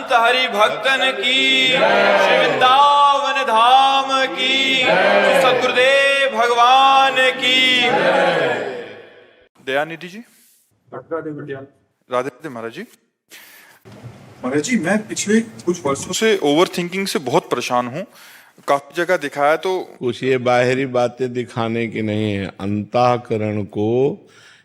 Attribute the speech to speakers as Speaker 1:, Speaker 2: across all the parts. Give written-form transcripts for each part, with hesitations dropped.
Speaker 1: संत हरि भक्तन की, श्री वृंदावन धाम की, श्री सद्गुरुदेव भगवान की। दयानिधि जी, राधे राधे महाराज जी।
Speaker 2: महाराज जी, मैं पिछले कुछ वर्षों
Speaker 1: से ओवर थिंकिंग से बहुत परेशान हूँ। काफी जगह दिखाया तो
Speaker 3: कुछ ये बाहरी बातें दिखाने की नहीं है। अंतःकरण को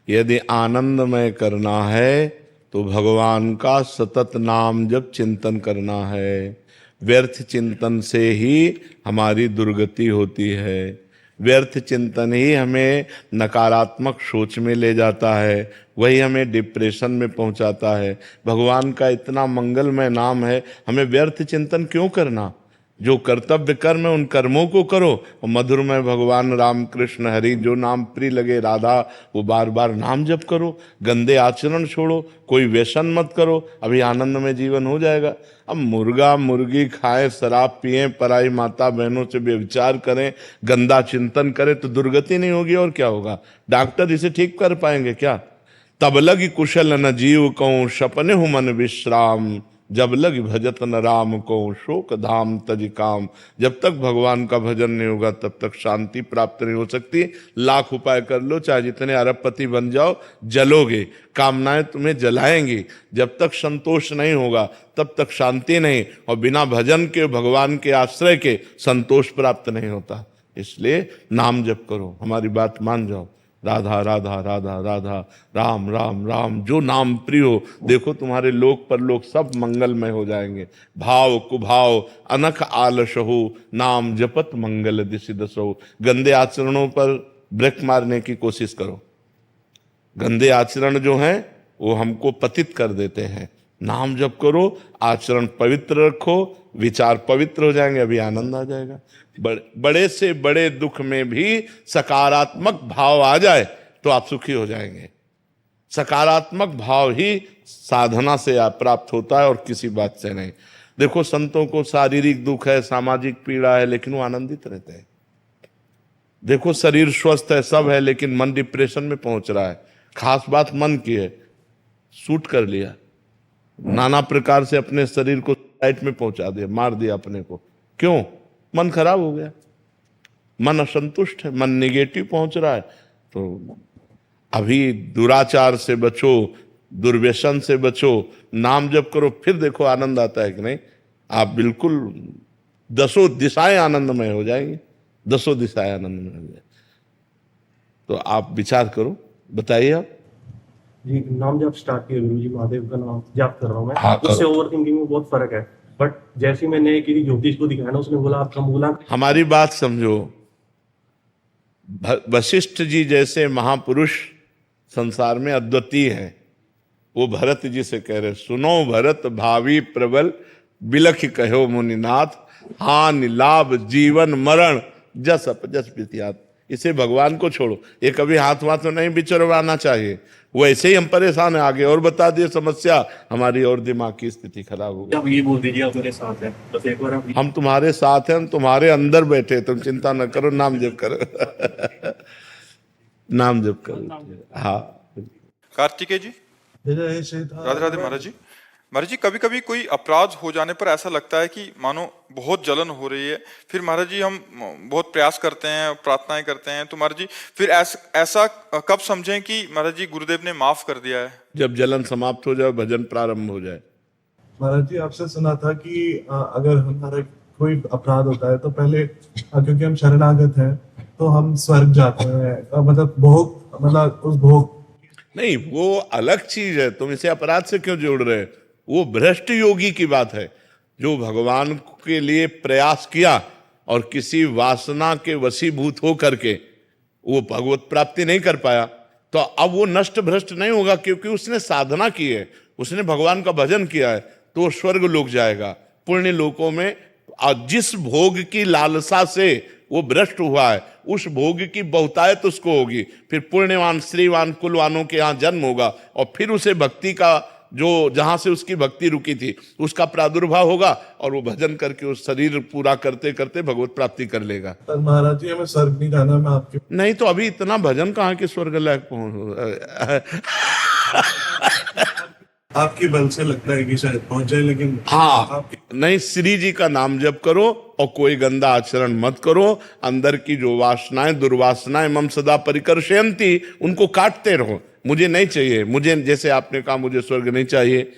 Speaker 3: यदि आनंदमय करना है तो भगवान का सतत नाम जब चिंतन करना है। व्यर्थ चिंतन से ही हमारी दुर्गति होती है। व्यर्थ चिंतन ही हमें नकारात्मक सोच में ले जाता है, वही हमें डिप्रेशन में पहुंचाता है। भगवान का इतना मंगलमय नाम है, हमें व्यर्थ चिंतन क्यों करना? जो कर्तव्य कर्म है उन कर्मों को करो और मधुरमय भगवान राम कृष्ण हरि जो नाम प्रिय लगे राधा वो बार बार नाम जप करो। गंदे आचरण छोड़ो, कोई व्यसन मत करो, अभी आनंद में जीवन हो जाएगा। अब मुर्गा मुर्गी खाएं, शराब पिएं, पराई माता बहनों से व्यभिचार करें, गंदा चिंतन करें तो दुर्गति नहीं होगी और क्या होगा? डॉक्टर इसे ठीक कर पाएंगे क्या? तब लगी कुशल न जीव कहूँ सपने हूँ मन विश्राम, जब लग भजत न राम को शोक धाम तज काम। जब तक भगवान का भजन नहीं होगा तब तक शांति प्राप्त नहीं हो सकती। लाख उपाय कर लो, चाहे जितने अरबपति बन जाओ, जलोगे, कामनाएं तुम्हें जलाएंगी। जब तक संतोष नहीं होगा तब तक शांति नहीं, और बिना भजन के भगवान के आश्रय के संतोष प्राप्त नहीं होता। इसलिए नाम जप करो, हमारी बात मान जाओ। राधा राधा राधा राधा, राम राम राम, जो नाम प्रिय हो। देखो तुम्हारे लोक परलोक सब मंगलमय हो जाएंगे। भाव कुभाव अनख आलस हो, नाम जपत मंगल दिशि दसो। गंदे आचरणों पर ब्रेक मारने की कोशिश करो। गंदे आचरण जो हैं वो हमको पतित कर देते हैं। नाम जप करो, आचरण पवित्र रखो, विचार पवित्र हो जाएंगे, अभी आनंद आ जाएगा। बड़े से बड़े दुख में भी सकारात्मक भाव आ जाए तो आप सुखी हो जाएंगे। सकारात्मक भाव ही साधना से प्राप्त होता है और किसी बात से नहीं। देखो संतों को शारीरिक दुख है, सामाजिक पीड़ा है, लेकिन वो आनंदित रहते हैं। देखो शरीर स्वस्थ है, सब है, लेकिन मन डिप्रेशन में पहुंच रहा है। खास बात मन की है, शूट कर लिया, नाना प्रकार से अपने शरीर को साइट में पहुंचा दिया, मार दिया अपने को। क्यों? मन खराब हो गया, मन असंतुष्ट है, मन निगेटिव पहुंच रहा है। तो अभी दुराचार से बचो, दुर्व्यसन से बचो, नाम जप करो, फिर देखो आनंद आता है कि नहीं। आप बिल्कुल दसों दिशाएं आनंदमय हो जाएंगी, दसों दिशाएं आनंदमय हो जाएंगी। तो आप विचार करो, बताइए आप।
Speaker 4: जी, नाम जब स्टार्ट किया गुरु जी, महादेव का नाम जप कर रहा हूँ मैं।
Speaker 3: हाँ,
Speaker 4: उससे ओवर थिंकिंग में बहुत फर्क है। बट जैसे मैंने किसी ज्योतिष को दिखाया ना, उसने बोला आपका मूलांक।
Speaker 3: हमारी बात समझो, वशिष्ठ जी जैसे महापुरुष संसार में अद्वितीय हैं। वो भरत जी से कह रहे, सुनो भरत भावी प्रबल, बिलख कहो मुनिनाथ, हानि लाभ जीवन मरण जस अपजस विद्यात। इसे भगवान को छोड़ो, ये कभी हाथ वाथ में नहीं विचरवाना चाहिए। वैसे ही हम परेशान है, आगे और बता दिए समस्या हमारी और दिमाग की स्थिति खराब हो गई।
Speaker 4: आप ये बोल दीजिए आप मेरे साथ हैं, बस एक बार आप।
Speaker 3: हम तुम्हारे साथ हैं, हम तुम्हारे अंदर बैठे, तुम चिंता न करो, नाम जप करो। नाम जप करो। हाँ
Speaker 1: कार्तिकेय जी, राधे राधे महाराज जी। महाराज जी, कभी कभी कोई अपराध हो जाने पर ऐसा लगता है कि मानो बहुत जलन हो रही है। फिर महाराज जी हम बहुत प्रयास करते हैं, प्रार्थनाएं करते हैं, तो महाराज जी फिर ऐसा कब समझें कि महाराज जी गुरुदेव ने माफ कर दिया है?
Speaker 3: जब जलन समाप्त हो जाए, भजन प्रारंभ हो जाए।
Speaker 2: महाराज जी आपसे सुना था कि अगर हमारा कोई अपराध होता है तो पहले क्योंकि हम शरणागत हैं तो हम स्वर्ग जाते हैं, मतलब भोग, मतलब उस भोग
Speaker 3: नहीं, वो अलग चीज है। तुम इसे अपराध से क्यों जोड़ रहे? वो भ्रष्ट योगी की बात है, जो भगवान के लिए प्रयास किया और किसी वासना के वशीभूत हो करके वो भगवत प्राप्ति नहीं कर पाया, तो अब वो नष्ट भ्रष्ट नहीं होगा, क्योंकि उसने साधना की है, उसने भगवान का भजन किया है, तो वो स्वर्ग लोक जाएगा। पुण्य लोकों में जिस भोग की लालसा से वो भ्रष्ट हुआ है, उस भोग की बहुतायत उसको होगी। फिर पुण्यवान श्रीवान कुलवानों के यहाँ जन्म होगा और फिर उसे भक्ति का जो जहां से उसकी भक्ति रुकी थी उसका प्रादुर्भाव होगा और वो भजन करके उस शरीर पूरा करते करते भगवत प्राप्ति कर लेगा।
Speaker 2: पर महाराज जी हमें स्वर्ग नहीं जाना, मैं आपके
Speaker 3: नहीं तो अभी इतना भजन कहाँ के स्वर्ग लायक पहुंच।
Speaker 2: आपकी बल से लगता है कि शायद पहुंच जाए, लेकिन
Speaker 3: हाँ,
Speaker 2: आपकी
Speaker 3: नहीं, श्री जी का नाम जप करो और कोई गंदा आचरण मत करो। अंदर की जो वासनाएं, दुर्वासनाएं मम सदा परिकर्षयन्ति, उनको काटते रहो। मुझे नहीं चाहिए, मुझे जैसे आपने कहा मुझे स्वर्ग नहीं चाहिए,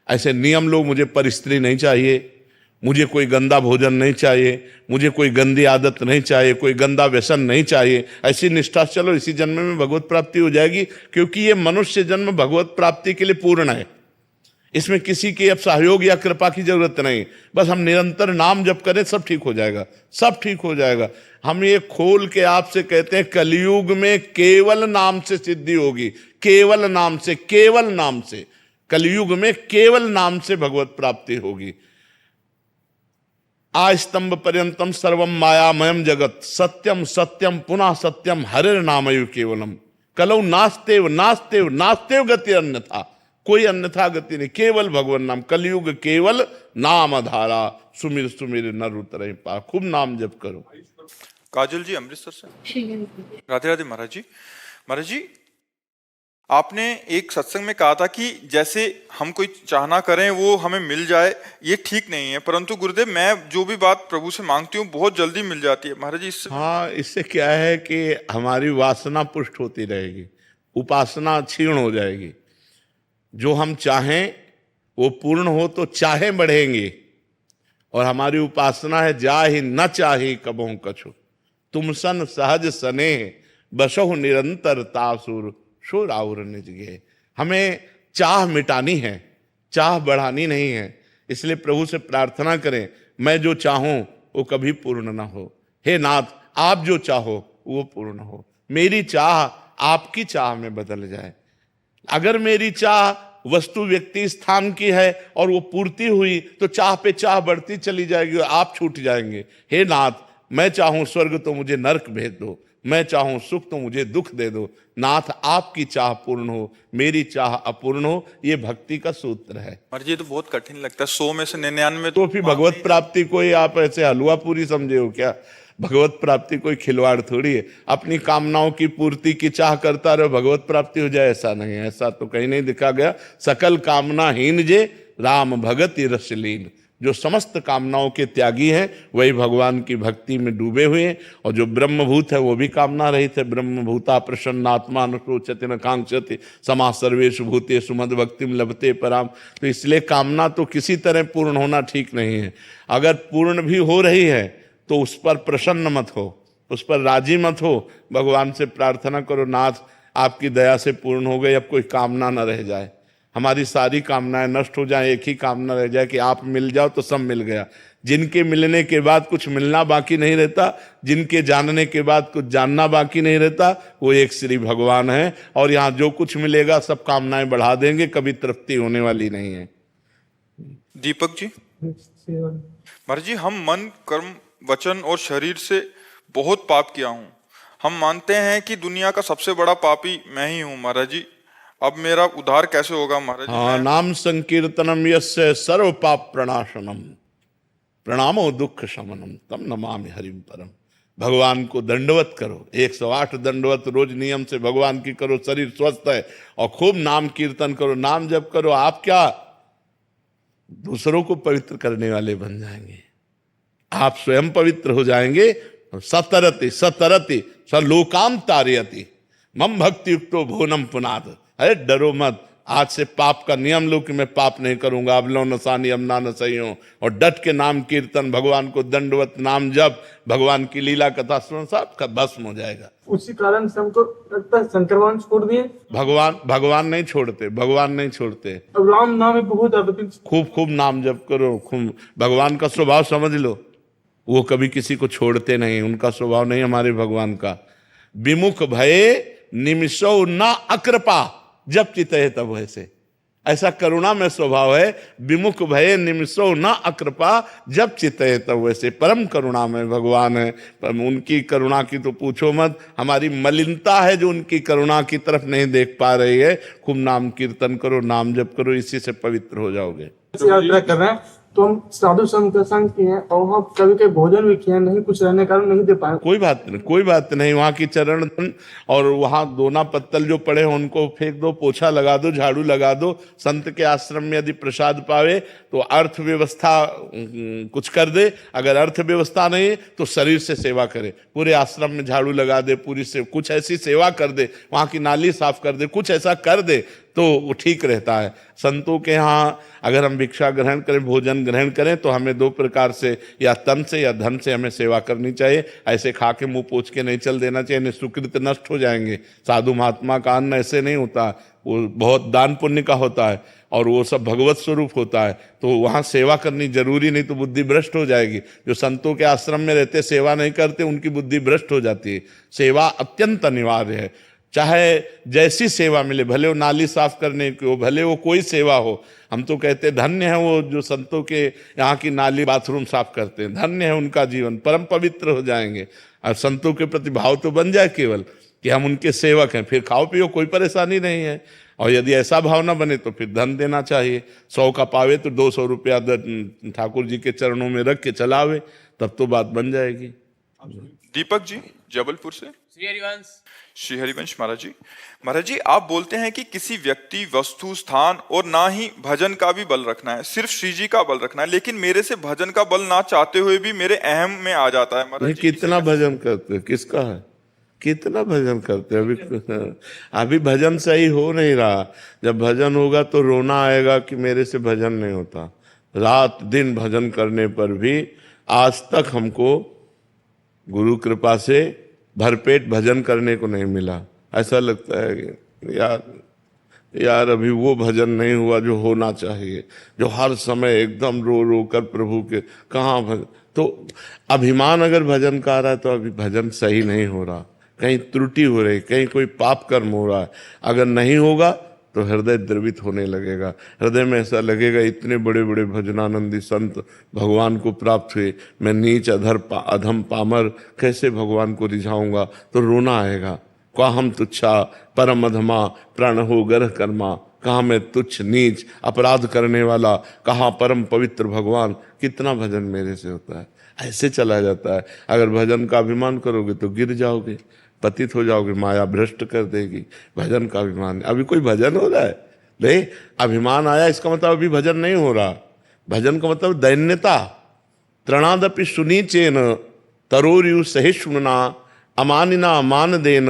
Speaker 3: ऐसे नियम लो, मुझे परिस्त्री नहीं चाहिए, मुझे कोई गंदा भोजन नहीं चाहिए, मुझे कोई गंदी आदत नहीं चाहिए, कोई गंदा व्यसन नहीं चाहिए। ऐसी निष्ठा से चलो, इसी जन्म में भगवत प्राप्ति हो जाएगी, क्योंकि ये मनुष्य जन्म भगवत प्राप्ति के लिए पूर्ण है। इसमें किसी की अब सहयोग या कृपा की जरूरत नहीं, बस हम निरंतर नाम जप करें, सब ठीक हो जाएगा, सब ठीक हो जाएगा। हम ये खोल के आपसे कहते हैं, कलयुग में केवल नाम से सिद्धि होगी, केवल नाम से, केवल नाम से, कलयुग में केवल नाम से भगवत प्राप्ति होगी। आस्तंभ पर्यंतम सर्वम मायामयम जगत, सत्यम सत्यम पुनः सत्यम हरिर नामयु केवलम, कलौ नास्तेव नास्तेव नास्तेव गति अन्यथा, कोई अन्यथा गति नहीं, केवल भगवान नाम। कलयुग केवल नाम आधारा, सुमिर सुमिर नर उतरहि पार। खूब नाम जप करो।
Speaker 1: काजल जी अमृतसर से। राधे राधे महाराज जी। महाराज जी, आपने एक सत्संग में कहा था कि जैसे हम कोई चाहना करें वो हमें मिल जाए, ये ठीक नहीं है, परंतु गुरुदेव मैं जो भी बात प्रभु से मांगती हूँ बहुत जल्दी मिल जाती है। महाराज जी इससे
Speaker 3: हाँ, इससे क्या है कि हमारी वासना पुष्ट होती रहेगी, उपासना क्षीण हो जाएगी। जो हम चाहें वो पूर्ण हो तो चाहे बढ़ेंगे, और हमारी उपासना है जा ही न चाहे कबहु कछु, तुम सन सहज सने बसहु निरंतर तासुर शोर आउर निज गए। हमें चाह मिटानी है, चाह बढ़ानी नहीं है। इसलिए प्रभु से प्रार्थना करें, मैं जो चाहूं वो कभी पूर्ण ना हो। हे नाथ, आप जो चाहो वो पूर्ण हो। मेरी चाह आपकी चाह में बदल जाए। अगर मेरी चाह वस्तु व्यक्ति स्थान की है और वो पूर्ति हुई तो चाह पे चाह बढ़ती चली जाएगी और आप छूट जाएंगे। हे नाथ, मैं चाहूं स्वर्ग तो मुझे नरक भेज दो, मैं चाहूं सुख तो मुझे दुख दे दो। नाथ, आपकी चाह पूर्ण हो, मेरी चाह अपूर्ण हो। ये भक्ति का सूत्र है।
Speaker 1: महाराज जी, ये तो बहुत कठिन लगता है, 100 में से 99
Speaker 3: तो फिर भगवत प्राप्ति कोई आप ऐसे हलवा पूरी समझे हो क्या? भगवत प्राप्ति कोई खिलवाड़ थोड़ी है। अपनी कामनाओं की पूर्ति की चाह करता रहो, भगवत प्राप्ति हो जाए, ऐसा नहीं है। ऐसा तो कहीं नहीं लिखा गया। सकल कामनाहीन जे राम भगति रसलीन। जो समस्त कामनाओं के त्यागी हैं वही भगवान की भक्ति में डूबे हुए हैं, और जो ब्रह्मभूत है वो भी कामना रहित है। ब्रह्मभूता प्रसन्नात्मा न शोचति न कांक्षति समा सर्वेषु भूतेषु मद भक्तिम लभते पराम। तो इसलिए कामना तो किसी तरह पूर्ण होना ठीक नहीं है। अगर पूर्ण भी हो रही है तो उस पर प्रसन्न मत हो, उस पर राजी मत हो। भगवान से प्रार्थना करो, नाथ आपकी दया से पूर्ण हो गई, अब कोई कामना न रह जाए, हमारी सारी कामनाएं नष्ट हो जाए, एक ही कामना रह जाए कि आप मिल जाओ तो सब मिल गया। जिनके मिलने के बाद कुछ मिलना बाकी नहीं रहता, जिनके जानने के बाद कुछ जानना बाकी नहीं रहता, वो एक श्री भगवान है। और यहाँ जो कुछ मिलेगा सब कामनाएं बढ़ा देंगे, कभी तृप्ति होने वाली नहीं है।
Speaker 1: दीपक जी। महाराज जी, हम मन कर्म वचन और शरीर से बहुत पाप किया हूँ। हम मानते हैं कि दुनिया का सबसे बड़ा पापी मैं ही हूँ। महाराज जी, अब मेरा उद्धार कैसे होगा? महाराज जी,
Speaker 3: हाँ, नाम संकीर्तनम यस्य सर्व पाप प्रणाशनम प्रणामो दुख शमनम तम नमामि हरिम परम। भगवान को दंडवत करो, 108 दंडवत रोज नियम से भगवान की करो, शरीर स्वस्थ है, और खूब नाम कीर्तन करो, नाम जप करो। आप क्या दूसरों को पवित्र करने वाले बन जाएंगे, आप स्वयं पवित्र हो जाएंगे। सतरति सतरति सलोकाम तारयति मम भक्ति युक्तो भुवनम पुनाद। अरे डरो मत, आज से पाप का नियम लो कि मैं पाप नहीं करूंगा। अब लो नशा नियम ना नशइयों, और डट के नाम कीर्तन, भगवान को दंडवत नाम जप, भगवान की लीला कथा सुन, सब का भस्म हो जाएगा।
Speaker 5: उसी कारण से हमको लगता है शंकर भगवान छोड़ दिए।
Speaker 3: भगवान नहीं छोड़ते, भगवान नहीं छोड़ते।
Speaker 5: अब राम नाम में बहुत है,
Speaker 3: खूब नाम जप करो, खूब। भगवान का स्वभाव समझ लो, वो कभी किसी को छोड़ते नहीं, उनका स्वभाव नहीं हमारे भगवान का। विमुख भये निमिषो न अकृपा जब चित है तब वैसे, ऐसा करुणा में स्वभाव है। विमुख भये निमिषो न अकृपा जब चित है तब वैसे। परम करुणा में भगवान है, पर उनकी करुणा की तो पूछो मत। हमारी मलिनता है जो उनकी करुणा की तरफ नहीं देख पा रही है। खूब नाम कीर्तन करो, नाम जप करो, इसी से पवित्र हो जाओगे।
Speaker 5: यात्रा कर रहे हैं तो हम साधु संत का संग किए हैं और वहाँ कभी कभी भोजन भी किए हैं, नहीं कुछ रहने के कारण नहीं दे पाए।
Speaker 3: कोई बात नहीं, कोई बात नहीं। वहां की चरण धन और वहां दोना पत्तल जो पड़े हैं उनको फेंक दो, पोछा लगा दो, झाड़ू लगा दो। संत के आश्रम में यदि प्रसाद पावे तो अर्थव्यवस्था कुछ कर दे, अगर अर्थव्यवस्था नहीं तो शरीर से सेवा करे, पूरे आश्रम में झाड़ू लगा दे, पूरी से कुछ ऐसी सेवा कर दे, वहां की नाली साफ कर दे, कुछ ऐसा कर दे तो वो ठीक रहता है। संतों के यहाँ अगर हम भिक्षा ग्रहण करें, भोजन ग्रहण करें तो हमें दो प्रकार से, या तन से या धन से हमें सेवा करनी चाहिए। ऐसे खा के मुंह पोछ के नहीं चल देना चाहिए, नहीं सुकृत नष्ट हो जाएंगे। साधु महात्मा का अन्न ऐसे नहीं होता, वो बहुत दान पुण्य का होता है और वो सब भगवत स्वरूप होता है, तो वहाँ सेवा करनी जरूरी, नहीं तो बुद्धि भ्रष्ट हो जाएगी। जो संतों के आश्रम में रहते सेवा नहीं करते उनकी बुद्धि भ्रष्ट हो जाती है। सेवा अत्यंत अनिवार्य है, चाहे जैसी सेवा मिले, भले वो नाली साफ करने की हो, भले वो कोई सेवा हो। हम तो कहते धन्य है वो जो संतों के यहाँ की नाली बाथरूम साफ करते हैं, धन्य है उनका जीवन, परम पवित्र हो जाएंगे। और संतों के प्रति भाव तो बन जाए केवल कि हम उनके सेवक हैं, फिर खाओ पियो कोई परेशानी नहीं है। और यदि ऐसा भाव ना बने तो फिर धन देना चाहिए। 100 का पावे तो 200 रुपया ठाकुर जी के चरणों में रख के चलावे, तब तो बात बन जाएगी।
Speaker 1: दीपक जी जबलपुर से। श्री हरिवंश महाराज जी आप बोलते हैं कि किसी व्यक्ति, वस्तु, स्थान और ना ही भजन का भी बल रखना है, सिर्फ श्री जी का बल रखना है, लेकिन मेरे से भजन का बल ना चाहते हुए भी मेरे अहम में आ जाता है। महाराज जी
Speaker 3: कितना भजन करते हैं, किसका है, कितना भजन करते हैं? अभी भजन सही हो नहीं रहा। जब भजन होगा तो रोना आएगा कि मेरे से भजन नहीं होता। रात दिन भजन करने पर भी आज तक हमको गुरु कृपा से भरपेट भजन करने को नहीं मिला। ऐसा लगता है कि यार अभी वो भजन नहीं हुआ जो होना चाहिए, जो हर समय एकदम रो रो कर प्रभु के, कहाँ भजन। तो अभिमान अगर भजन का आ रहा है तो अभी भजन सही नहीं हो रहा, कहीं त्रुटि हो रही, कहीं कोई पाप कर्म हो रहा है। अगर नहीं होगा तो हृदय द्रवित होने लगेगा, हृदय में ऐसा लगेगा इतने बड़े बड़े भजनानंदी संत भगवान को प्राप्त हुए, मैं नीच अधम पामर कैसे भगवान को रिझाऊंगा। तो रोना आएगा, कहा हम तुच्छा परम अधमा प्राण हो गर्ह कर्मा, कहा मैं तुच्छ नीच अपराध करने वाला, कहा परम पवित्र भगवान, कितना भजन मेरे से होता है। ऐसे चला जाता है। अगर भजन का अभिमान करोगे तो गिर जाओगे, पतित हो जाओगे, माया भ्रष्ट कर देगी। भजन का अभिमान, अभी कोई भजन हो रहा है नहीं, अभिमान आया इसका मतलब अभी भजन नहीं हो रहा। भजन का मतलब दैन्यता। तृणादपि सुनीचेन तरोरयु सहिष्णुना अमानिना अमान देन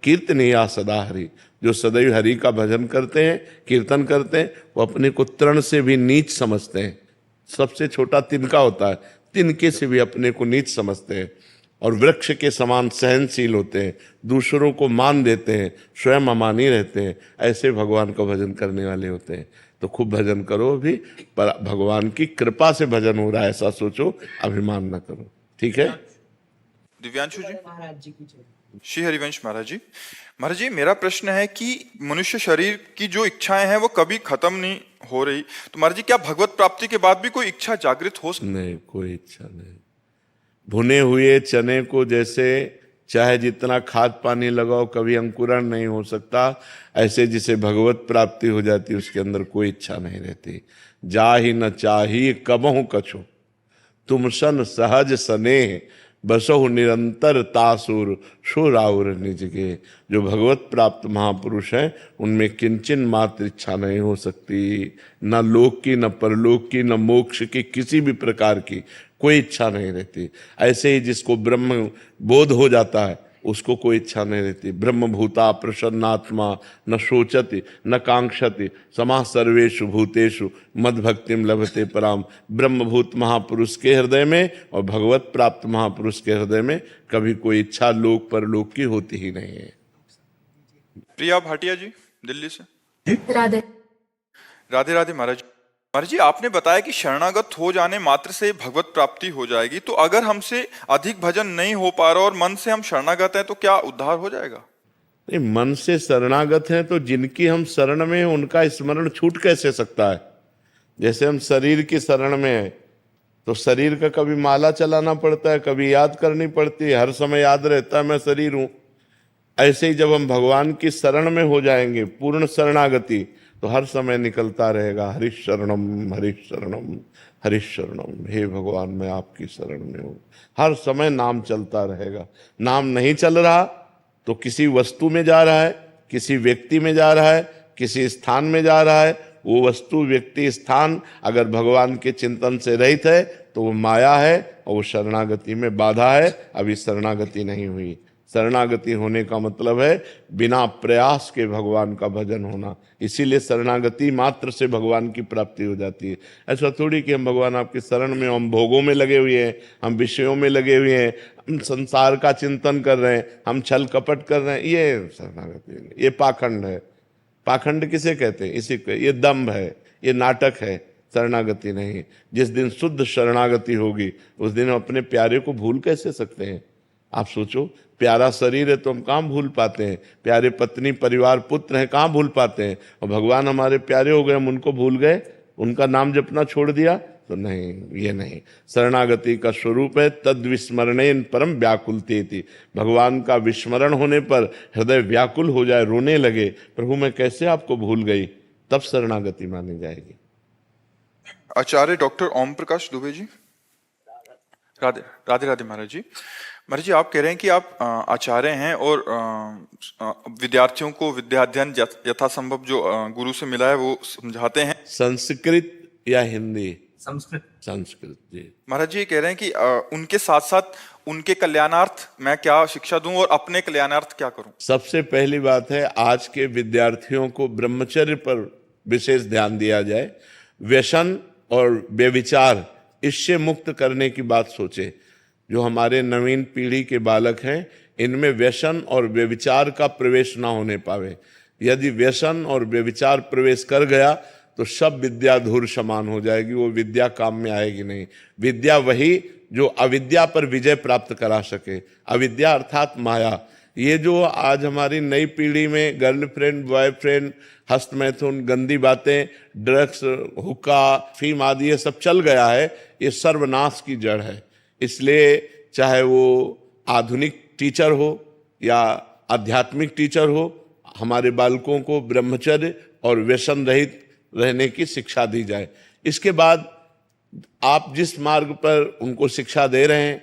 Speaker 3: कीर्तनीया सदा हरि। जो सदैव हरि का भजन करते हैं, कीर्तन करते हैं, वो अपने को तृण से भी नीच समझते हैं। सबसे छोटा तिनका होता है, तिनके से भी अपने को नीच समझते हैं और वृक्ष के समान सहनशील होते हैं, दूसरों को मान देते हैं, स्वयं अमानी रहते हैं। ऐसे भगवान का भजन करने वाले होते हैं। तो खूब भजन करो भी, पर भगवान की कृपा से भजन हो रहा है ऐसा सोचो, अभिमान न करो। ठीक है।
Speaker 1: दिव्यांशु जी। श्री हरिवंश महाराज जी मेरा प्रश्न है कि मनुष्य शरीर की जो इच्छाएं हैं वो कभी खत्म नहीं हो रही, तो महाराज जी क्या भगवत प्राप्ति के बाद भी कोई इच्छा जागृत हो सकती?
Speaker 3: नहीं, कोई इच्छा नहीं। भुने हुए चने को जैसे चाहे जितना खाद पानी लगाओ कभी अंकुरण नहीं हो सकता, ऐसे जिसे भगवत प्राप्ति हो जाती है उसके अंदर कोई इच्छा नहीं रहती। जा ही न चाही कबहु कछु, तुम सन सहज स्नेह बसहु निरंतर तासुर शोराउर निज के। जो भगवत प्राप्त महापुरुष हैं उनमें किंचन मात्र इच्छा नहीं हो सकती, न लोक की, न परलोक की, न मोक्ष की, किसी भी प्रकार की कोई इच्छा नहीं रहती। ऐसे ही जिसको ब्रह्म बोध हो जाता है उसको कोई इच्छा नहीं रहती। ब्रह्मभूता प्रसन्नात्मा न शोचति न कांक्षति समाः सर्वेषु भूतेषु मद्भक्तिम लभते पराम। ब्रह्मभूत महापुरुष के हृदय में और भगवत प्राप्त महापुरुष के हृदय में कभी कोई इच्छा लोक परलोक की होती ही नहीं है।
Speaker 1: प्रिया भाटिया जी दिल्ली से।
Speaker 6: राधे
Speaker 1: राधे महाराज जी आपने बताया कि शरणागत हो जाने मात्र से भगवत प्राप्ति हो जाएगी, तो अगर हमसे अधिक भजन नहीं हो पा रहा और मन से हम शरणागत हैं तो क्या उद्धार हो जाएगा?
Speaker 3: नहीं, मन से शरणागत हैं तो जिनकी हम शरण में हैं उनका स्मरण छूट कैसे सकता है? जैसे हम शरीर की शरण में हैं तो शरीर का कभी माला चलाना पड़ता है, कभी याद करनी पड़ती है, हर समय याद रहता है मैं शरीर हूं। ऐसे ही जब हम भगवान की शरण में हो जाएंगे, पूर्ण शरणागति, तो हर समय निकलता रहेगा हरिशरणम हरिशरणम, हरिशरणम, हे भगवान मैं आपकी शरण में हूँ। हर समय नाम चलता रहेगा। नाम नहीं चल रहा तो किसी वस्तु में जा रहा है, किसी व्यक्ति में जा रहा है, किसी स्थान में जा रहा है। वो वस्तु, व्यक्ति, स्थान अगर भगवान के चिंतन से रहित है तो वो माया है और वो शरणागति में बाधा है। अभी शरणागति नहीं हुई। शरणागति होने का मतलब है बिना प्रयास के भगवान का भजन होना। इसीलिए शरणागति मात्र से भगवान की प्राप्ति हो जाती है। ऐसा थोड़ी कि हम भगवान आपकी शरण में, हम भोगों में लगे हुए हैं, हम विषयों में लगे हुए हैं, हम संसार का चिंतन कर रहे हैं, हम छल कपट कर रहे हैं। ये शरणागति नहीं, ये पाखंड है। पाखंड किसे कहते हैं? इसी को, ये दम्भ है, ये नाटक है, शरणागति नहीं। जिस दिन शुद्ध शरणागति होगी उस दिन हम अपने प्यारे को भूल कैसे सकते हैं? आप सोचो, प्यारा शरीर है तो हम कहाँ भूल पाते हैं? प्यारे पत्नी, परिवार, पुत्र हैं, कहाँ भूल पाते हैं? और भगवान हमारे प्यारे हो गए, हम उनको भूल गए, उनका नाम जपना छोड़ दिया? तो नहीं, ये नहीं। शरणागति का स्वरूप है तद विस्मरणेन परम व्याकुलतेति। भगवान का विस्मरण होने पर हृदय व्याकुल हो जाए, रोने लगे, प्रभु मैं कैसे आपको भूल गई, तब शरणागति मानी जाएगी।
Speaker 1: आचार्य डॉक्टर ओम प्रकाश दुबे जी। राधे राधे राधे महाराज जी। महाराज जी, आप कह रहे हैं कि आप आचार्य हैं और विद्यार्थियों को विद्याध्ययन यथासंभव जो गुरु से मिला है वो समझाते हैं।
Speaker 3: संस्कृत या हिंदी?
Speaker 5: संस्कृत।
Speaker 3: संस्कृत जी।
Speaker 1: महाराज जी कह रहे हैं कि उनके साथ साथ उनके कल्याणार्थ मैं क्या शिक्षा दूं और अपने कल्याणार्थ क्या करूं?
Speaker 3: सबसे पहली बात है, आज के विद्यार्थियों को ब्रह्मचर्य पर विशेष ध्यान दिया जाए। व्यसन और व्यभिचार, इससे मुक्त करने की बात सोचे। जो हमारे नवीन पीढ़ी के बालक हैं, इनमें व्यसन और व्यभिचार का प्रवेश ना होने पावे। यदि व्यसन और व्यभिचार प्रवेश कर गया तो सब विद्या धूर समान हो जाएगी, वो विद्या काम में आएगी नहीं। विद्या वही जो अविद्या पर विजय प्राप्त करा सके। अविद्या अर्थात माया। ये जो आज हमारी नई पीढ़ी में गर्लफ्रेंड, बॉयफ्रेंड, हस्त मैथुन, गंदी बातें, ड्रग्स, हुक्का, फीम आदि ये सब चल गया है, ये सर्वनाश की जड़ है। इसलिए चाहे वो आधुनिक टीचर हो या आध्यात्मिक टीचर हो, हमारे बालकों को ब्रह्मचर्य और व्यसन रहित रहने की शिक्षा दी जाए। इसके बाद आप जिस मार्ग पर उनको शिक्षा दे रहे हैं,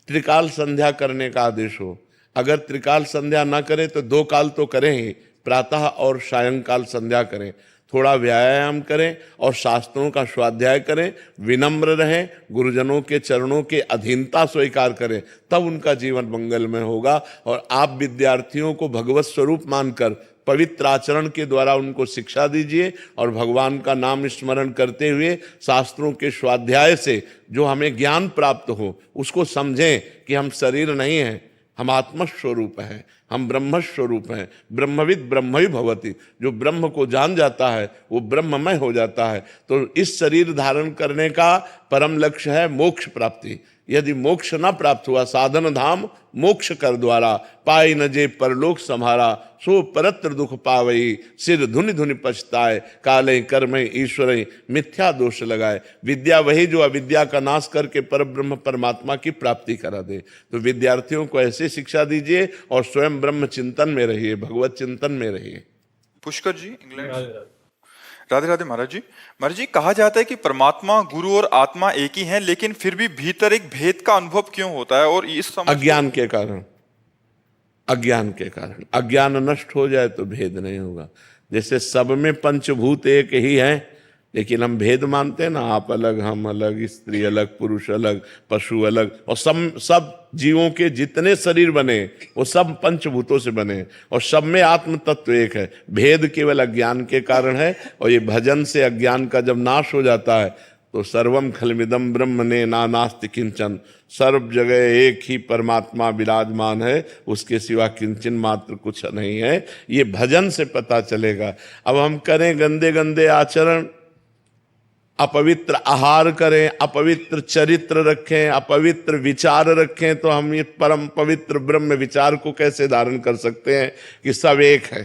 Speaker 3: त्रिकाल संध्या करने का आदेश हो। अगर त्रिकाल संध्या ना करें तो 2 काल तो करें ही, प्रातः और सायंकाल संध्या करें। थोड़ा व्यायाम करें और शास्त्रों का स्वाध्याय करें, विनम्र रहें, गुरुजनों के चरणों के अधीनता स्वीकार करें, तब उनका जीवन मंगलमय होगा। और आप विद्यार्थियों को भगवत स्वरूप मानकर पवित्र आचरण के द्वारा उनको शिक्षा दीजिए और भगवान का नाम स्मरण करते हुए शास्त्रों के स्वाध्याय से जो हमें ज्ञान प्राप्त हो उसको समझें कि हम शरीर नहीं हैं, हम आत्मस्वरूप हैं, हम ब्रह्म स्वरूप हैं। ब्रह्मविद ब्रह्म ही भवति। जो ब्रह्म को जान जाता है वो ब्रह्ममय हो जाता है। तो इस शरीर धारण करने का परम लक्ष्य है मोक्ष प्राप्ति। यदि मोक्ष न प्राप्त हुआ, साधन धाम मोक्ष कर द्वारा, पाई न जे परलोक सम्हारा, सो परत्र दुख पावई, सिर धुनि धुनि पछताए, काले कर्म ईश्वर मिथ्या दोष लगाए। विद्या वही जो अविद्या का नाश करके पर ब्रह्म परमात्मा की प्राप्ति करा दे। तो विद्यार्थियों को ऐसे शिक्षा दीजिए और स्वयं ब्रह्म चिंतन में रहिए, भगवत चिंतन में रहिए।
Speaker 1: पुष्कर जी, इंग्लैंड। राधे राधे महाराज जी। महाराज जी, कहा जाता है कि परमात्मा, गुरु और आत्मा एक ही हैं, लेकिन फिर भी भीतर एक भेद का अनुभव क्यों होता है? और इस
Speaker 3: अज्ञान के कारण। अज्ञान के कारण। अज्ञान नष्ट हो जाए तो भेद नहीं होगा। जैसे सब में पंचभूत एक ही हैं, लेकिन हम भेद मानते हैं ना, आप अलग, हम अलग, स्त्री अलग, पुरुष अलग, पशु अलग, और सब जीवों के जितने शरीर बने वो सब पंचभूतों से बने और सब में आत्म तत्व एक है। भेद केवल अज्ञान के कारण है। और ये भजन से अज्ञान का जब नाश हो जाता है तो सर्वम खलमिदम ब्रह्म ने नास्ति किंचन, सर्व जगह एक ही परमात्मा विराजमान है, उसके सिवा किंचन मात्र कुछ नहीं है। ये भजन से पता चलेगा। अब हम करें गंदे गंदे आचरण, अपवित्र आहार करें, अपवित्र चरित्र रखें, अपवित्र विचार रखें, तो हम ये परम पवित्र ब्रह्म विचार को कैसे धारण कर सकते हैं कि सब एक है?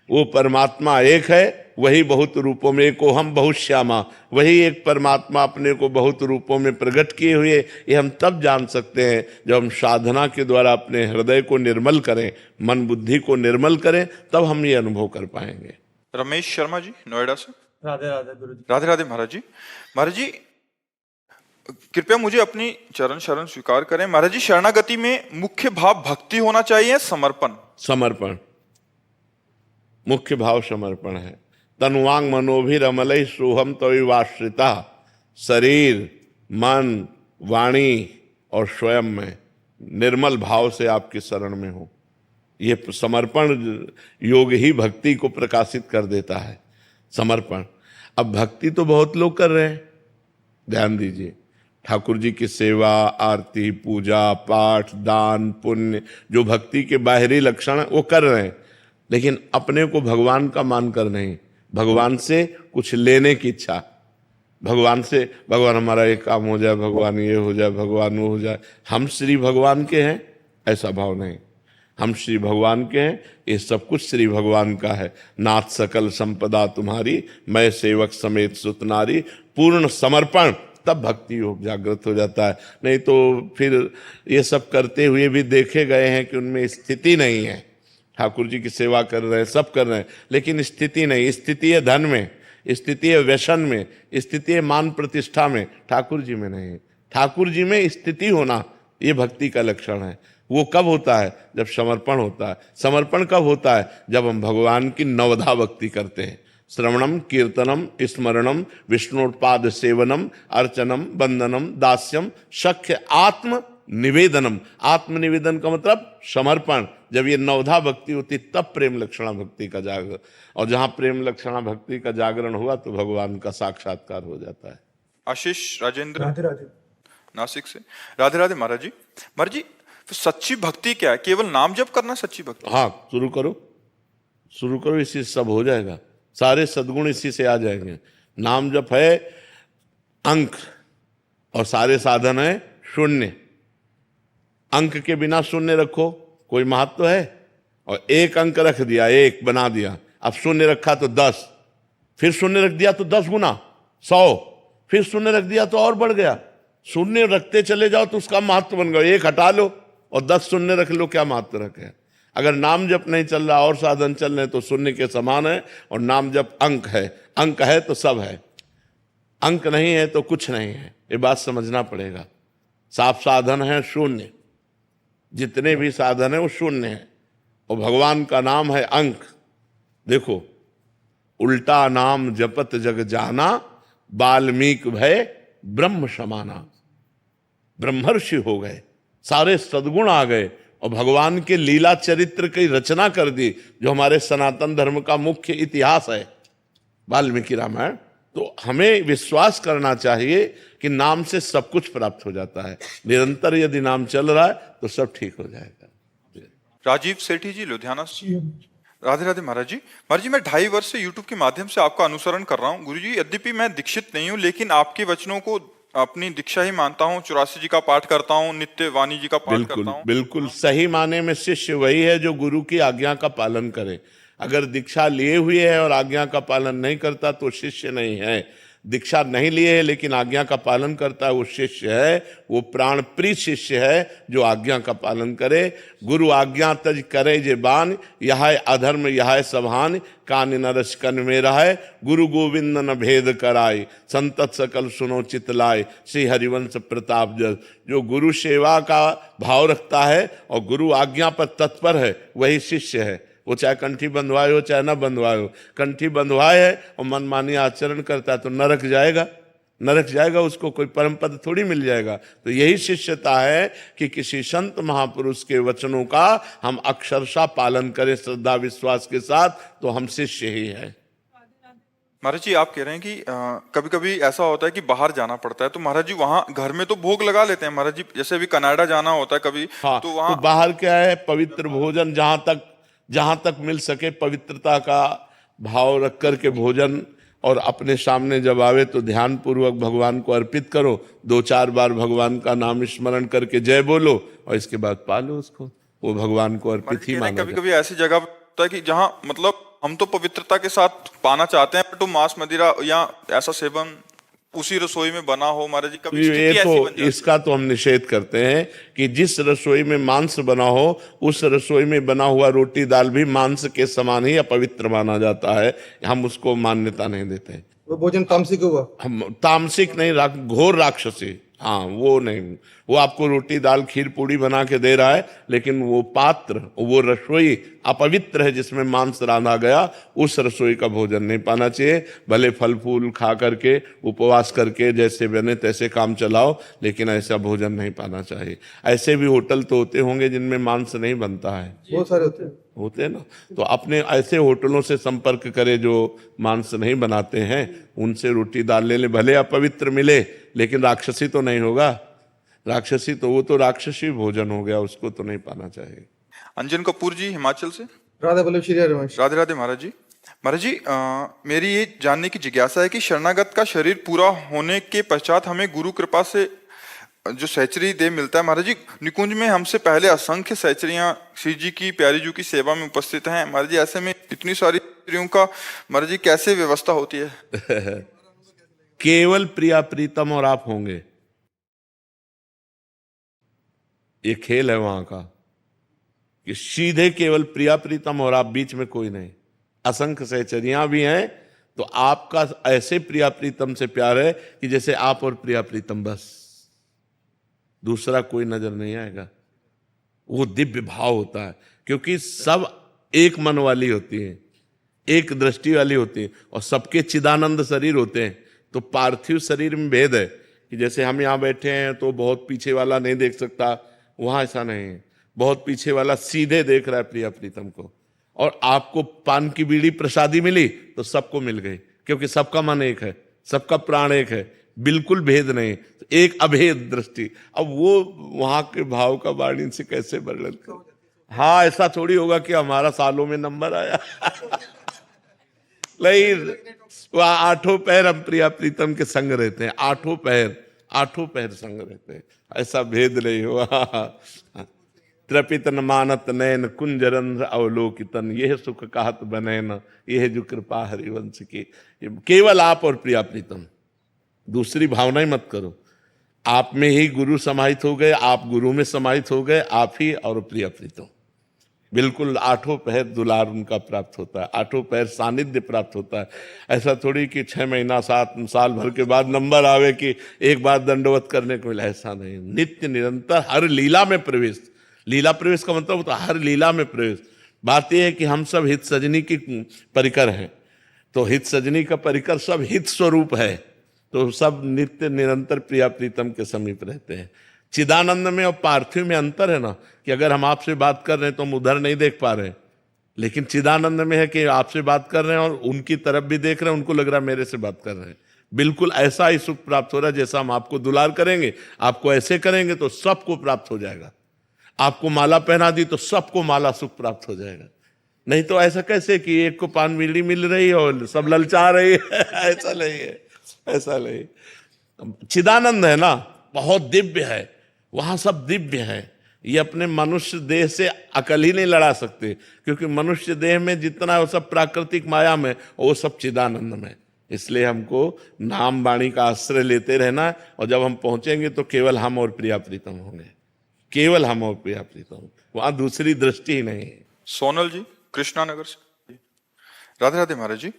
Speaker 3: वो परमात्मा एक है, वही बहुत रूपों में, एको हम बहुत श्यामा, वही एक परमात्मा अपने को बहुत रूपों में प्रकट किए हुए। ये हम तब जान सकते हैं जब हम साधना के द्वारा अपने हृदय को निर्मल करें, मन बुद्धि को निर्मल करें, तब हम ये अनुभव कर पाएंगे।
Speaker 1: रमेश शर्मा जी, नोएडा से।
Speaker 5: राधे राधे गुरु जी।
Speaker 1: राधे राधे महाराज जी। महाराज जी, कृपया मुझे अपनी चरण शरण स्वीकार करें। महाराज जी, शरणागति में मुख्य भाव भक्ति होना चाहिए, समर्पण?
Speaker 3: समर्पण, मुख्य भाव समर्पण है। तनुवांग मनोभिरमलैः सोहम तविवाश्रिता, शरीर मन वाणी और स्वयं में निर्मल भाव से आपकी शरण में हो। ये समर्पण योग ही भक्ति को प्रकाशित कर देता है, समर्पण। अब भक्ति तो बहुत लोग कर रहे हैं, ध्यान दीजिए, ठाकुर जी की सेवा, आरती, पूजा पाठ, दान, पुण्य, जो भक्ति के बाहरी लक्षण है वो कर रहे हैं, लेकिन अपने को भगवान का मानकर नहीं, भगवान से कुछ लेने की इच्छा, भगवान से, भगवान हमारा ये काम हो जाए, भगवान ये हो जाए, भगवान वो हो जाए, हम श्री भगवान के हैं, ऐसा भाव नहीं। हम श्री भगवान के हैं, ये सब कुछ श्री भगवान का है। नाथ सकल संपदा तुम्हारी, मैं सेवक समेत सुत नारी, पूर्ण समर्पण, तब भक्ति योग जागृत हो जाता है। नहीं तो फिर ये सब करते हुए भी देखे गए हैं कि उनमें स्थिति नहीं है। ठाकुर जी की सेवा कर रहे हैं, सब कर रहे हैं, लेकिन स्थिति नहीं। स्थिति है धन में, स्थिति है व्यसन में, स्थिति है मान प्रतिष्ठा में, ठाकुर जी में नहीं। ठाकुर जी में स्थिति होना ये भक्ति का लक्षण है। वो कब होता है? जब समर्पण होता है। समर्पण कब होता है? जब हम भगवान की नवधा भक्ति करते हैं। श्रवणम कीर्तनम स्मरणम विष्णुपाद सेवनम अर्चनम वंदनम दास्यम सख्य आत्म निवेदनम। आत्मनिवेदन का मतलब समर्पण। जब ये नवधा भक्ति होती तब प्रेम लक्षणा भक्ति का जागरण, और जहां प्रेम लक्षणा भक्ति का जागरण हुआ तो भगवान का साक्षात्कार हो जाता है।
Speaker 1: आशीष राजेंद्र,
Speaker 2: राधे राधे।
Speaker 1: नासिक से। राधे राधे महाराज जी। महाराज जी, तो सच्ची भक्ति क्या है? केवल नाम जप करना सच्ची भक्ति?
Speaker 3: हाँ, शुरू करो, शुरू करो, इसी से सब हो जाएगा। सारे सद्गुण इसी से आ जाएंगे। नाम जप है अंक, और सारे साधन है शून्य। अंक के बिना शून्य रखो, कोई महत्व है? और एक अंक रख दिया, एक बना दिया, अब शून्य रखा तो 10, फिर शून्य रख दिया तो 10 गुना 100, फिर शून्य रख दिया तो और बढ़ गया। शून्य रखते चले जाओ तो उसका महत्व बन गया। एक हटा लो और 10 शून्य रख लो, क्या महत्व रखे? अगर नाम जप नहीं चल रहा और साधन चल रहे तो शून्य के समान है। और नाम जप अंक है, अंक है तो सब है, अंक नहीं है तो कुछ नहीं है। ये बात समझना पड़ेगा। साफ साधन है शून्य, जितने भी साधन है वो शून्य है, और भगवान का नाम है अंक। देखो, उल्टा नाम जपत जग जाना, वाल्मीकि भय ब्रह्म समाना। ब्रह्मर्षि हो गए, सारे सद्गुण आ गए, और भगवान के लीला चरित्र की रचना कर दी, जो हमारे सनातन धर्म का मुख्य इतिहास है, वाल्मीकि रामायण। तो हमें विश्वास करना चाहिए कि नाम से सब कुछ प्राप्त हो जाता है। निरंतर यदि नाम चल रहा है तो सब ठीक हो जाएगा।
Speaker 1: राजीव सेठी जी, लुधियाना से। राधे राधे महाराज जी। महाराज जी, मैं 2.5 वर्ष से YouTube के माध्यम से आपका अनुसरण कर रहा हूँ। गुरु जी, यद्यपि मैं दीक्षित नहीं हूँ, लेकिन आपके वचनों को अपनी दीक्षा ही मानता हूँ। 84 जी का पाठ करता हूँ, नित्य वाणी जी का पाठ करता हूँ।
Speaker 3: बिल्कुल सही माने में शिष्य वही है जो गुरु की आज्ञा का पालन करे। अगर दीक्षा लिए हुए है और आज्ञा का पालन नहीं करता तो शिष्य नहीं है। दीक्षा नहीं लिए है लेकिन आज्ञा का पालन करता है, वो शिष्य है। वो प्राण प्रिय शिष्य है जो आज्ञा का पालन करे। गुरु आज्ञा तज करे जे बान, यह अधर्म यह सभान, कान नरस कन में रहे, गुरु गोविंद न भेद कराए, संतत सकल सुनो चित लाए, श्री हरिवंश प्रताप जस। जो गुरु सेवा का भाव रखता है और गुरु आज्ञा पर तत्पर है वही शिष्य है। वो चाहे कंठी बंधवाए हो चाहे न बंधवाए हो। कंठी बंधवाए है और मनमानी आचरण करता है तो नरक जाएगा, नरक जाएगा, उसको कोई परम पद थोड़ी मिल जाएगा। तो यही शिष्यता है कि किसी संत महापुरुष के वचनों का हम अक्षरशः पालन करें श्रद्धा विश्वास के साथ, तो हम शिष्य ही है।
Speaker 1: महाराज जी, आप कह रहे हैं कि कभी कभी ऐसा होता है कि बाहर जाना पड़ता है, तो महाराज जी वहां घर में तो भोग लगा लेते हैं महाराज जी। जैसे अभी कनाडा जाना होता है कभी,
Speaker 3: हाँ,
Speaker 1: तो वहां
Speaker 3: तो बाहर क्या है, पवित्र भोजन जहां तक मिल सके पवित्रता का भाव रख करके भोजन, और अपने सामने जब आवे तो ध्यान पूर्वक भगवान को अर्पित करो। 2-4 बार भगवान का नाम स्मरण करके जय बोलो और इसके बाद पालो उसको, वो भगवान को अर्पित ही माना।
Speaker 1: कभी कभी ऐसी जगह होता है कि जहां मतलब हम तो पवित्रता के साथ पाना चाहते हैं, तो मांस मदिरा या ऐसा सेवन उसी रसोई में बना हो महाराज जी, कभी
Speaker 3: ये तो इसका तो हम निषेध करते हैं कि जिस रसोई में मांस बना हो उस रसोई में बना हुआ रोटी दाल भी मांस के समान ही अपवित्र माना जाता है। हम उसको मान्यता नहीं देते।
Speaker 5: वो भोजन तामसिक हुआ,
Speaker 3: हम तामसिक नहीं, घोर राक्षसी। हाँ वो नहीं, वो आपको रोटी दाल खीर पूड़ी बना के दे रहा है, लेकिन वो पात्र, वो रसोई अपवित्र है जिसमें मांस रांधा गया, उस रसोई का भोजन नहीं पाना चाहिए। भले फल फूल खा करके उपवास करके जैसे बने तैसे काम चलाओ, लेकिन ऐसा भोजन नहीं पाना चाहिए। ऐसे भी होटल तो होते होंगे जिनमें मांस नहीं बनता है,
Speaker 2: बहुत सारे होते हैं
Speaker 3: ना, तो अपने ऐसे होटलों से संपर्क करे जो मांस नहीं बनाते हैं, उनसे रोटी दाल ले ले, भले अपवित्र मिले लेकिन राक्षसी तो नहीं होगा। राक्षसी तो वो तो राक्षसी भोजन हो गया, उसको तो नहीं पाना चाहिए।
Speaker 1: अंजन कपूर जी हिमाचल से।
Speaker 2: राधा बल्लभ श्री हरिवंश।
Speaker 1: राधे राधे महाराज जी। महाराज जी मेरी ये जानने की जिज्ञासा है कि शरणागत का शरीर पूरा होने के पश्चात हमें गुरु कृपा से जो सहचरी देह मिलता है, महाराज जी निकुंज में हमसे पहले असंख्य सहचरियां श्री जी की प्यारी जी की सेवा में उपस्थित हैं। महाराज जी ऐसे में इतनी सारी स्त्रियों का महाराज जी कैसे व्यवस्था होती है?
Speaker 3: केवल प्रिया प्रीतम और आप होंगे, ये खेल है वहां का, कि सीधे केवल प्रिया प्रीतम और आप, बीच में कोई नहीं। असंख्य सहचरियां भी हैं तो आपका ऐसे प्रिया प्रीतम से प्यार है कि जैसे आप और प्रिया प्रीतम, बस दूसरा कोई नजर नहीं आएगा। वो दिव्य भाव होता है, क्योंकि सब एक मन वाली होती हैं, एक दृष्टि वाली होती हैं, और सबके चिदानंद शरीर होते हैं। तो पार्थिव शरीर में भेद है कि जैसे हम यहाँ बैठे हैं तो बहुत पीछे वाला नहीं देख सकता, वहां ऐसा नहीं है। बहुत पीछे वाला सीधे देख रहा है प्रिया प्रीतम को, और आपको पान की बीड़ी प्रसादी मिली तो सबको मिल गई, क्योंकि सबका मन एक है, सबका प्राण एक है, बिल्कुल भेद नहीं, एक अभेद दृष्टि। अब वो वहां के भाव का वाणी से कैसे वर्णन कर। हाँ, ऐसा थोड़ी होगा कि हमारा सालों में नंबर आया नहीं, वह आठों पैर हम प्रिया प्रीतम के संग रहते हैं, आठों पैर संग रहते हैं, ऐसा भेद नहीं हुआ। त्रपितन मानत नयन कुंजरंध्र अवलोकितन, यह सुख कहत बनैन, यह जो कृपा हरिवंश की। केवल आप और प्रिया प्रीतम, दूसरी भावना ही मत करो। आप में ही गुरु समाहित हो गए, आप गुरु में समाहित हो गए, आप ही और प्रिया प्रीतम। बिल्कुल आठों पहर दुलार उनका प्राप्त होता है, आठों पहर सानिध्य प्राप्त होता है। ऐसा थोड़ी कि 6 महीना 7 साल भर के बाद नंबर आवे कि एक बार दंडवत करने को मिला, ऐसा नहीं। नित्य निरंतर हर लीला में प्रवेश, लीला प्रवेश का मतलब होता है हर लीला में प्रवेश। बात यह है कि हम सब हित सजनी की परिकर हैं, तो हित सजनी का परिकर सब हित स्वरूप है, तो सब नित्य निरंतर प्रिया प्रीतम के समीप रहते हैं। चिदानंद में और पार्थिव में अंतर है ना, कि अगर हम आपसे बात कर रहे हैं तो हम उधर नहीं देख पा रहे हैं, लेकिन चिदानंद में है कि आपसे बात कर रहे हैं और उनकी तरफ भी देख रहे हैं, उनको लग रहा है मेरे से बात कर रहे हैं। बिल्कुल ऐसा ही सुख प्राप्त हो रहा है जैसा हम आपको दुलार करेंगे, आपको ऐसे करेंगे तो सबको प्राप्त हो जाएगा। आपको माला पहना दी तो सबको माला सुख प्राप्त हो जाएगा। नहीं तो ऐसा कैसे कि एक को पान बीड़ी मिल रही है और सब ललचा रही है ऐसा नहीं है, ऐसा नहीं। चिदानंद है ना, बहुत दिव्य है, वहां सब दिव्य है। ये अपने मनुष्य देह से अकल ही नहीं लड़ा सकते, क्योंकि मनुष्य देह में जितना है वो सब प्राकृतिक माया में, वो सब चिदानंद में। इसलिए हमको नाम वाणी का आश्रय लेते रहना है, और जब हम पहुंचेंगे तो केवल हम और प्रिया प्रीतम होंगे, केवल हम और प्रिया प्रीतम, वहां दूसरी दृष्टि ही नहीं है।
Speaker 1: सोनल जी कृष्णा नगर से। राधे राधे महाराज जी।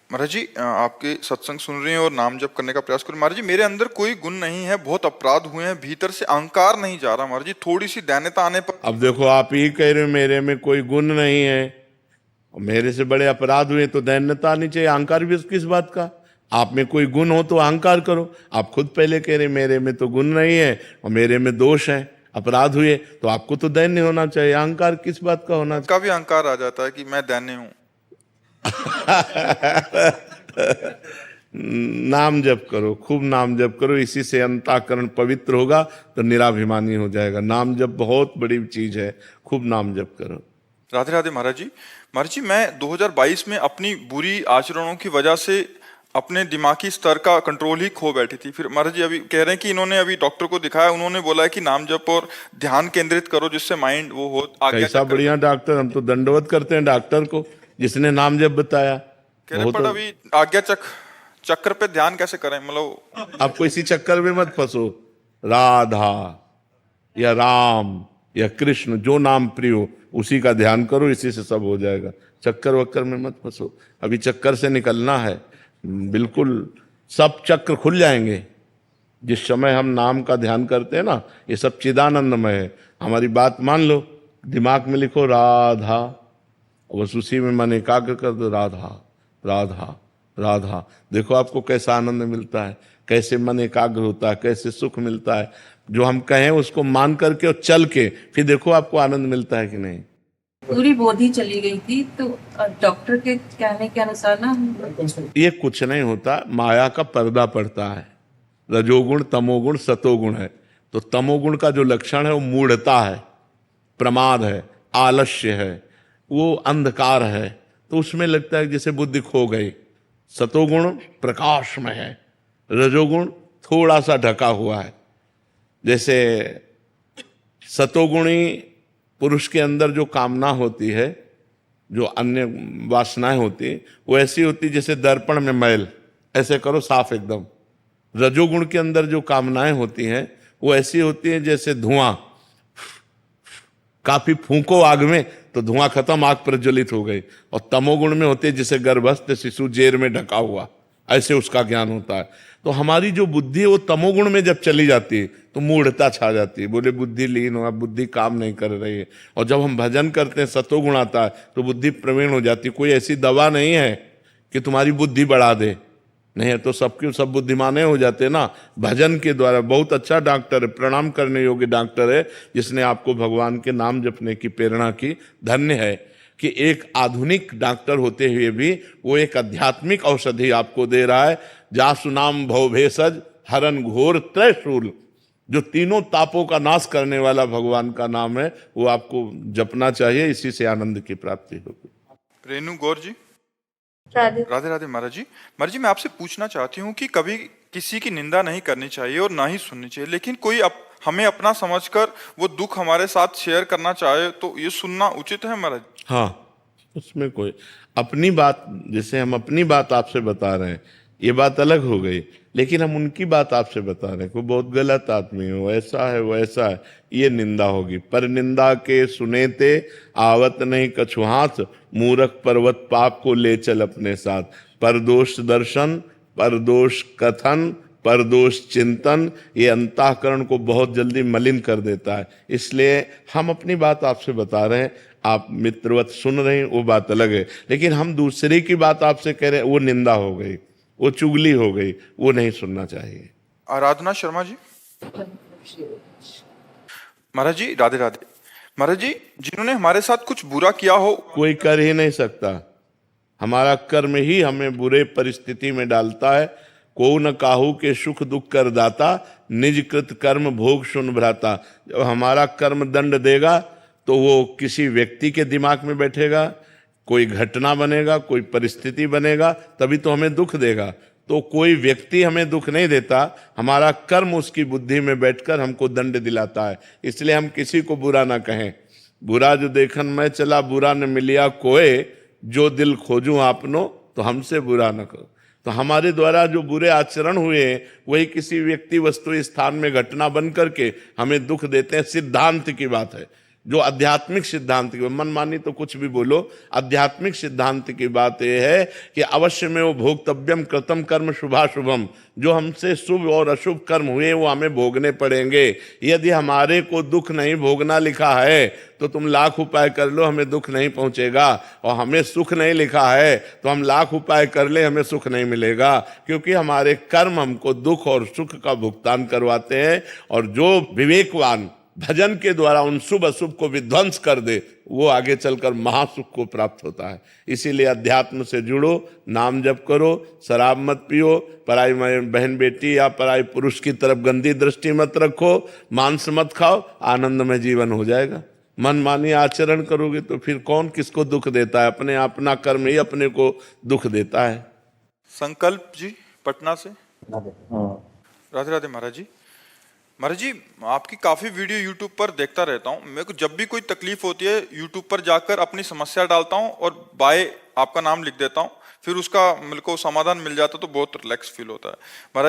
Speaker 1: महाराज जी आपके सत्संग सुन रहे हैं और नाम जप करने का प्रयास करें। महाराज जी मेरे अंदर कोई गुण नहीं है, बहुत अपराध हुए हैं, भीतर से अहंकार नहीं जा रहा महाराज जी, थोड़ी सी दैन्यता आने पर।
Speaker 3: अब देखो, आप ही कह रहे हो मेरे में कोई गुण नहीं है, मेरे से बड़े अपराध हुए तो दैन्यता आनी चाहिए, अहंकार भी किस बात का। आप में कोई गुण हो तो अहंकार करो। आप खुद पहले कह रहे मेरे में तो गुण नहीं है और मेरे में दोष है, अपराध हुए, तो आपको तो दैन्य होना चाहिए, अहंकार किस बात का होना चाहिए।
Speaker 1: का भी अहंकार आ जाता है कि मैं दैन्य हूं।
Speaker 3: नाम जप करो, खूब नाम जप करो, इसी से अंतःकरण पवित्र होगा तो निराभिमानी हो जाएगा। नाम जप बहुत बड़ी चीज है, खूब नाम जप करो।
Speaker 1: राधे राधे महाराज जी। महाराज जी मैं 2022 में अपनी बुरी आचरणों की वजह से अपने दिमागी स्तर का कंट्रोल ही खो बैठी थी। फिर महाराज जी अभी कह रहे हैं कि इन्होंने अभी डॉक्टर को दिखाया, उन्होंने बोला है कि नाम जप और ध्यान केंद्रित करो जिससे माइंड वो हो आगे।
Speaker 3: कैसा बढ़िया डॉक्टर, हम तो दंडवत करते हैं डॉक्टर को जिसने नाम जप बताया।
Speaker 1: पर अभी आज्ञा चक्र पे ध्यान कैसे करें, मतलब
Speaker 3: आपको इसी चक्कर में मत फंसो। राधा या राम या कृष्ण, जो नाम प्रिय हो उसी का ध्यान करो, इसी से सब हो जाएगा। चक्कर वक्कर में मत फंसो, अभी चक्कर से निकलना है, बिल्कुल सब चक्र खुल जाएंगे। जिस समय हम नाम का ध्यान करते हैं ना, ये सब चिदानंदमय है। हमारी बात मान लो, दिमाग में लिखो राधा, बस उसी में मन एकाग्र कर दो, राधा राधा राधा। देखो आपको कैसा आनंद मिलता है, कैसे मन एकाग्र होता है, कैसे सुख मिलता है। जो हम कहें उसको मान करके और चल के फिर देखो आपको आनंद मिलता है कि नहीं।
Speaker 6: पूरी बोधी चली गई थी, तो डॉक्टर के कहने के अनुसार ना
Speaker 3: ये कुछ नहीं होता, माया का पर्दा पड़ता है। रजोगुण, तमोगुण, सतोगुण है। तो तमोगुण का जो लक्षण है वो मूढ़ता है, प्रमाद है, आलस्य है, वो अंधकार है। तो उसमें लगता है जैसे बुद्धि खो गई। सतोगुण प्रकाश में है, रजोगुण थोड़ा सा ढका हुआ है। जैसे सतोगुणी पुरुष के अंदर जो कामना होती है, जो अन्य वासनाएं होती है, वो ऐसी होती जैसे दर्पण में मैल, ऐसे करो साफ एकदम। रजोगुण के अंदर जो कामनाएं होती हैं वो ऐसी होती हैं जैसे धुआं, काफी फूंको आग में तो धुआं खत्म, आग प्रज्वलित हो गई। और तमोगुण में होते जैसे गर्भस्थ शिशु जेर में ढका हुआ, ऐसे उसका ज्ञान होता है। तो हमारी जो बुद्धि है वो तमोगुण में जब चली जाती है तो मूढ़ता छा जाती है, बोले बुद्धि लीन हो, बुद्धि काम नहीं कर रही है। और जब हम भजन करते हैं सतोगुण आता है तो बुद्धि प्रवीण हो जाती है। कोई ऐसी दवा नहीं है कि तुम्हारी बुद्धि बढ़ा दे, नहीं है तो सबके सब बुद्धिमाने हो जाते हैं ना भजन के द्वारा। बहुत अच्छा डॉक्टर है, प्रणाम करने योग्य डॉक्टर है, जिसने आपको भगवान के नाम जपने की प्रेरणा की। धन्य है कि एक आधुनिक डॉक्टर होते हुए भी वो एक आध्यात्मिक औषधि आपको दे रहा है। जासु नाम भव भेषज हरन घोर त्रैशूल, जो तीनों तापों का नाश करने वाला भगवान का नाम है, वो आपको जपना चाहिए। इसी से आनंद की प्राप्ति होगी।
Speaker 1: रेणु गौर जी।
Speaker 6: राधे
Speaker 1: राधे राधे महाराज जी। महाराज जी, मैं आपसे पूछना चाहती हूँ कि कभी किसी की निंदा नहीं करनी चाहिए और ना ही सुननी चाहिए, लेकिन कोई हमें अपना समझकर वो दुख हमारे साथ शेयर करना चाहे तो ये सुनना उचित है महाराज?
Speaker 3: हाँ, उसमें कोई अपनी बात, जैसे हम अपनी बात आपसे बता रहे हैं, ये बात अलग हो गई, लेकिन हम उनकी बात आपसे बता रहे हैं, कोई बहुत गलत आदमी है, वो ऐसा है वो ऐसा है, ये निंदा होगी। पर निंदा के सुने ते आवत नहीं कछु हाथ, मूरख पर्वत पाप को ले चल अपने साथ। परदोष दर्शन, परदोष कथन, परदोष चिंतन, ये अंतःकरण को बहुत जल्दी मलिन कर देता है। इसलिए हम अपनी बात आपसे बता रहे हैं, आप मित्रवत सुन रहे हैं, वो बात अलग है। लेकिन हम दूसरे की बात आपसे कह रहे हैं, वो निंदा हो गई, वो चुगली हो गई, वो नहीं सुनना चाहिए।
Speaker 1: आराधना शर्मा जी। महाराज जी राधे राधे। महाराज जी, जिन्होंने हमारे साथ कुछ बुरा किया हो,
Speaker 3: कोई कर ही नहीं सकता, हमारा कर्म ही हमें बुरे परिस्थिति में डालता है। को न काहू के सुख दुख कर दाता, निज कृत कर्म भोग सुन भ्राता। जब हमारा कर्म दंड देगा तो वो किसी व्यक्ति के दिमाग में बैठेगा, कोई घटना बनेगा, कोई परिस्थिति बनेगा, तभी तो हमें दुख देगा। तो कोई व्यक्ति हमें दुख नहीं देता, हमारा कर्म उसकी बुद्धि में बैठकर हमको दंड दिलाता है। इसलिए हम किसी को बुरा ना कहें। बुरा जो देखन मैं चला, बुरा न मिलिया कोय, जो दिल खोजूं आपनो, तो हमसे बुरा न करो। तो हमारे द्वारा जो बुरे आचरण हुए वही किसी व्यक्ति वस्तु स्थान में घटना बन करके हमें दुख देते हैं। सिद्धांत की बात है, जो आध्यात्मिक सिद्धांत की, मनमानी तो कुछ भी बोलो, आध्यात्मिक सिद्धांत की बात यह है कि अवश्य में वो भोक्तव्यम कृतम कर्म शुभाशुभम, जो हमसे शुभ और अशुभ कर्म हुए वो हमें भोगने पड़ेंगे। यदि हमारे को दुख नहीं भोगना लिखा है तो तुम लाख उपाय कर लो, हमें दुख नहीं पहुंचेगा। और हमें सुख नहीं लिखा है तो हम लाख उपाय कर ले, हमें सुख नहीं मिलेगा, क्योंकि हमारे कर्म हमको दुख और सुख का भुगतान करवाते हैं। और जो विवेकवान भजन के द्वारा उन शुभ अशुभ को विध्वंस कर दे, वो आगे चलकर महासुख को प्राप्त होता है। इसीलिए अध्यात्म से जुड़ो, नाम जप करो, शराब मत पियो, पराई बहन बेटी या पराई पुरुष की तरफ गंदी दृष्टि मत रखो, मांस मत खाओ, आनंदमय जीवन हो जाएगा। मनमानी आचरण करोगे तो फिर कौन किसको दुख देता है? अपने अपना कर्म ही अपने को दुख देता है।
Speaker 1: संकल्प जी पटना से। राधे राधे महाराज जी। महाराज जी, आपकी काफ़ी वीडियो यूट्यूब पर देखता रहता हूँ। मेरे को जब भी कोई तकलीफ होती है यूट्यूब पर जाकर अपनी समस्या डालता हूँ और बाय आपका नाम लिख देता हूँ, फिर उसका मेरे को समाधान मिल जाता है तो बहुत रिलैक्स फील होता है। महाराज